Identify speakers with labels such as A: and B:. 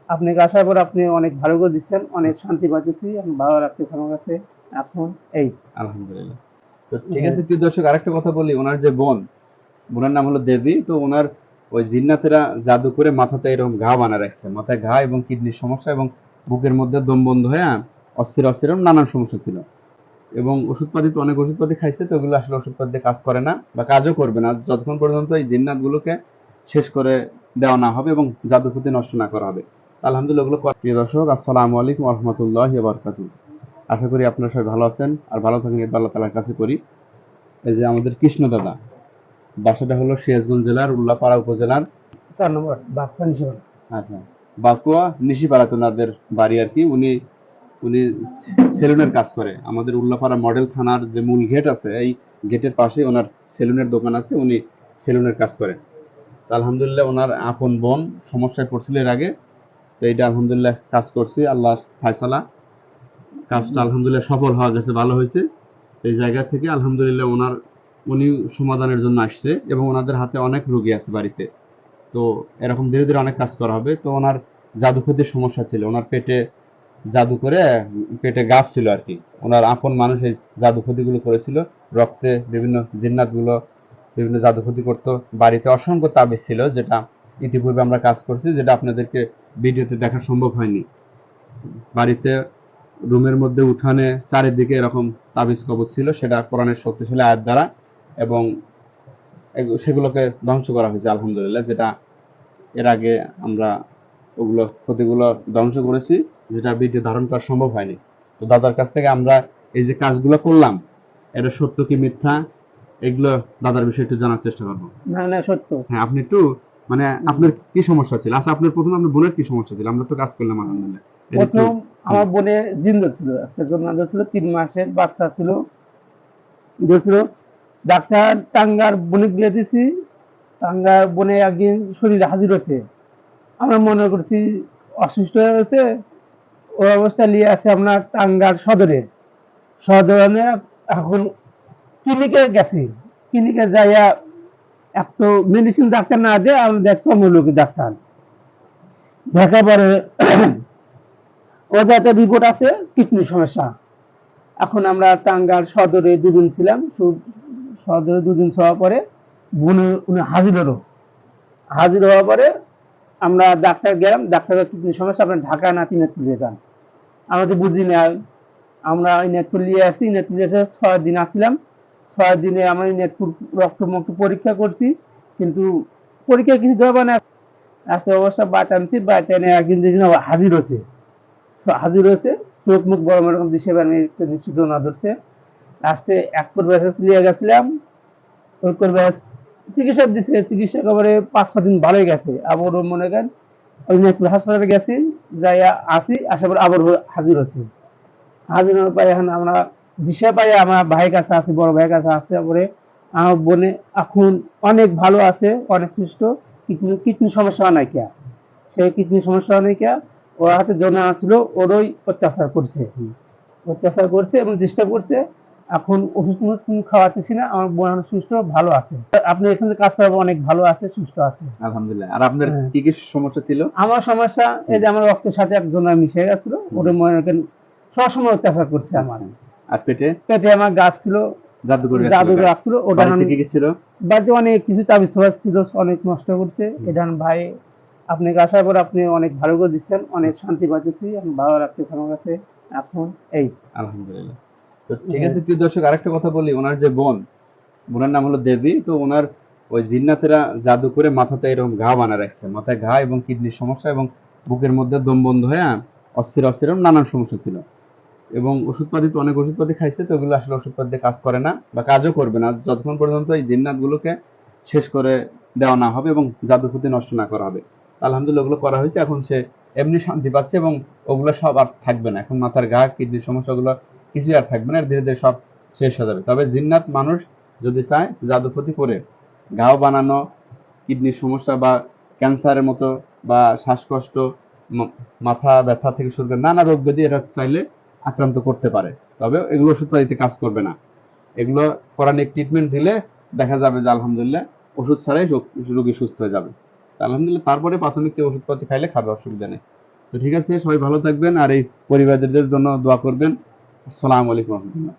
A: আপনাকে আসার পর আপনি অনেক ভালো করে দিচ্ছেন, অনেক শান্তি পাইতেছি, আমি ভালো লাগতেছে আমার কাছে এখন এই।
B: আলহামদুলিল্লাহ। তো ঠিক আছে প্রিয় দর্শক, আরেকটা কথা বলি, ওনার যে বোনের নাম হলো দেবী। তো ওনার ওই জিন্নাতেরা জাদু করে মাথাতে এরকম ঘা বানা রাখছে, মাথায় ঘা এবং কিডনির সমস্যা এবং বুকের মধ্যে দম বন্ধ হয়ে অস্থির অস্থির এরকম নানান সমস্যা ছিল। এবং ওষুধপাতি তো অনেক ওষুধপাতি খাইছে, তো ওগুলো আসলে ওষুধপাতি দিয়ে কাজ করে না বা কাজও করবে না যতক্ষণ পর্যন্ত এই জিন্নাত গুলোকে শেষ করে দেওয়া না হবে এবং জাদু ক্ষতি নষ্ট না করা হবে। আলহামদুলিল্লাহ ওগুলো প্রিয় দর্শক, আসসালামু আলাইকুম ওয়া রাহমাতুল্লাহি ওয়া বারাকাতুহু। আশা করি আপনারা সবাই ভালো আছেন আর ভালো থাকেন, এটা আল্লাহ তাআলার কাছে করি। এই যে আমাদের কৃষ্ণ দাদা, বাসাটা হলো সিরাজগঞ্জ জেলার উল্লাপাড়া উপজেলার
A: 4 নম্বর বাগপানি শহর।
B: আচ্ছা বাকুয়া নিশিপাড়াতে ওনাদের বাড়ি আর কি। উনি উনি সেলুনের কাজ করে। আমাদের উল্লাপাড়া মডেল থানার যে মূল গেট আছে, এই গেটের পাশে ওনার সেলুনের দোকান আছে, উনি সেলুনের কাজ করে। তো আলহামদুলিল্লাহ ওনার আপন বোন সমস্যায় পড়ছিল এর আগে। তো এইটা আলহামদুলিল্লাহ কাজ করছি, আল্লাহ ফায়সালা, কাজটা আলহামদুলিল্লাহ সফল হওয়া গেছে, ভালো হয়েছে। এই জায়গা থেকে আলহামদুলিল্লাহ উনি সমাধানের জন্য আসছে এবং ওনাদের হাতে অনেক রোগী আছে বাড়িতে। তো এরকম ধীরে ধীরে অনেক কাজ করা হবে। তো ওনার জাদু ক্ষতির সমস্যা ছিল, ওনার পেটে জাদু করে পেটে গাছ ছিল আর কি। ওনার আপন মানুষ এই জাদু ক্ষতিগুলো করেছিল, রক্তে বিভিন্ন জিন্নাত গুলো বিভিন্ন জাদু ক্ষতি করতো। বাড়িতে অসংখ্য তাবিজ ছিল, যেটা ইতিপূর্বে আমরা কাজ করছি, যেটা আপনাদেরকে ভিডিওতে দেখা সম্ভব হয়নি। বাড়িতে রুমের মধ্যে উঠানে চারিদিকে এরকম তাবিজ কবজ ছিল, সেটা কোরআনের শক্তিশালী আয়াত দ্বারা এবং সেগুলোকে ধ্বংস করা হয়েছে আলহামদুলিল্লাহ। যেটা এর আগে আমরা ওগুলো ক্ষতিগুলো ধ্বংস করেছি, যেটা ভিডিও ধারণ করা সম্ভব হয়নি। তো দাদার কাছ থেকে আমরা এই যে কাজগুলো করলাম, এটা সত্য কি মিথ্যা, এগুলো দাদার বিষয়ে একটু জানার চেষ্টা করবো।
A: না না সত্য।
B: হ্যাঁ, আপনি একটু মানে আপনার কি সমস্যা ছিল? আচ্ছা, আপনার প্রথমে আপনার বোনের কি সমস্যা ছিল? আমরা তো কাজ করলাম আলহামদুলিল্লাহ। এটা একটু
A: প্রথম আমার বোনের জিন্দা ছিল, একটা জন্ম ছিল, 3 মাসের বাচ্চা ছিল, ছিল। ডাক্তার টাঙ্গার বনে গিয়ে দিছি, টাঙ্গার বনে একদিন শরীরে হাজির হয়েছে, আমরা মনে করছি অসুস্থ হয়ে গেছে, ওই অবস্থা নিয়ে আছে আপনার টাঙ্গার সদরে। সদরে এখন ক্লিনিকে গেছি, ক্লিনিকে যাইয়া একটু মেডিসিন ডাক্তার না দিয়ে আমি দেখছি অমূল্যকে ডাক্তার দেখা পরে ও যাতে রিপোর্ট আছে কিডনি সমস্যা। এখন আমরা টাঙ্গার সদরে 2 দিন ছিলাম, সদরে 2 দিন ছিলার পরে উনি হাজির হওয়ার পরে আমরা ডাক্তার গেলাম, ডাক্তারের কিডনি সমস্যা, আপনার ঢাকা না দিনাজপুর নিয়ে যান। আমরা তো বুঝি না, আমরা দিনাজপুর নিয়ে আসি, দিনাজপুর এসে 6 দিন আসছিলাম। 6 দিনে আমরা দিনাজপুর রক্ত মুক্ত পরীক্ষা করছি, কিন্তু পরীক্ষা কিছু দেওয়া না। আজকে অবস্থা বাট আনছি, বাট এনে একদিন যেদিন হাজির হয়েছে, চোখ মুখ বড় এরকম দিশে নিশ্চিত না ধরছে। লাস্টে এক করবে নিয়ে গেছিলাম, ওই করবে চিকিৎসা দিচ্ছে, চিকিৎসা করে 5-6 দিন ভালোই গেছে। আবার মনে করেন ওই হাসপাতালে গেছি, যাইয়া আসি, আসার পর আবার হাজির হয়েছি। হাজির হওয়ার পরে এখন আমরা দিশা পাই, আমার ভাইয়ের কাছে আছে, বড় ভাইয়ের কাছে আছে। পরে আমার বোনে এখন অনেক ভালো আছে, অনেক সুস্থ। কিডনি সমস্যা নাই কে, সেই কিডনি সমস্যা নাই কে, ওর হাতে জমা আছিল, ওরই অত্যাচার করছে এবং ডিস্টার্ব করছে। এখন ওষুধ খাওয়াতেছি না, আমার বোন এখন সুস্থ ভালো আছে। আপনি এখানে কাজ করাবো, অনেক ভালো আছে, সুস্থ আছে
B: আলহামদুলিল্লাহ। আর আপনার
A: হ্যাঁ।
B: কি কি সমস্যা ছিল?
A: আমার সমস্যা এই যে আমার রক্তের সাথে একজন মিশে গেছিল, ওটা মনে করেন সবসময় অত্যাচার করছে আমার।
B: আচ্ছা, আর পেটে
A: পেটে আমার গাছ ছিল,
B: জাদুঘর
A: জাদু
B: গেছিল,
A: রাখছিল, ওটা
B: বাড়িতে কি কি ছিল?
A: বাড়িতে অনেক কিছু তাবিজ ছিল, অনেক নষ্ট করছে। এটা ভাই আপনাকে আসার পর আপনি অনেক ভালো করে দিচ্ছেন, অনেক শান্তি পাইতেছি, আমি ভালো রাখতেছি আমার কাছে এখন এই।
B: আলহামদুলিল্লাহ। তো ঠিক আছে প্রিয় দর্শক, আরেকটা কথা বলি, ওনার যে বোনের নাম হলো দেবী। তো ওনার ওই জিন্নাতেরা জাদু করে মাথাতে এরকম ঘা বানা রাখছে, মাথায় ঘা এবং কিডনির সমস্যা এবং বুকের মধ্যে দম বন্ধ হয়ে অস্থির অস্থির এরকম নানান সমস্যা ছিল। এবং ওষুধপাতি তো অনেক ওষুধপাতি খাইছে, তো ওগুলো আসলে ওষুধপাতি দিয়ে কাজ করে না বা কাজও করবে না যতক্ষণ পর্যন্ত এই জিন্নাত গুলোকে শেষ করে দেওয়া না হবে এবং জাদু ক্ষতি নষ্ট না করা হবে। আলহামদুলিল্লাহ ওগুলো করা হয়েছে, এখন সে এমনি শান্তি পাচ্ছে এবং ওগুলো সব আর থাকবে না। এখন মাথার ঘা কিডনির সমস্যাগুলো কিছুই আর থাকবে না, ধীরে ধীরে সব শেষ হয়ে যাবে। তবে জিন্নাত মানুষ যদি চায় জাদু ক্ষতি করে ঘাও বানানো, কিডনির সমস্যা বা ক্যান্সারের মতো বা শ্বাসকষ্ট, মাথা ব্যথা থেকে শুরু করে নানা রোগ ব্যাধি এরা চাইলে আক্রান্ত করতে পারে। তবে এগুলো ওষুধপাতিতে কাজ করবে না। এগুলো কোরআনিক ট্রিটমেন্ট দিলে দেখা যাবে যে আলহামদুলিল্লাহ ওষুধ ছাড়াই রোগী সুস্থ হয়ে যাবে। আলহামদুলিল্লাহ তারপরে প্রাথমিক ওষুধপাতি খাইলে খাবে, অসুবিধা নেই। তো ঠিক আছে, সবাই ভালো থাকবেন আর এই পরিবারদের জন্য দোয়া করবেন। আসসালামু আলাইকুম রহমতুল্লাহ।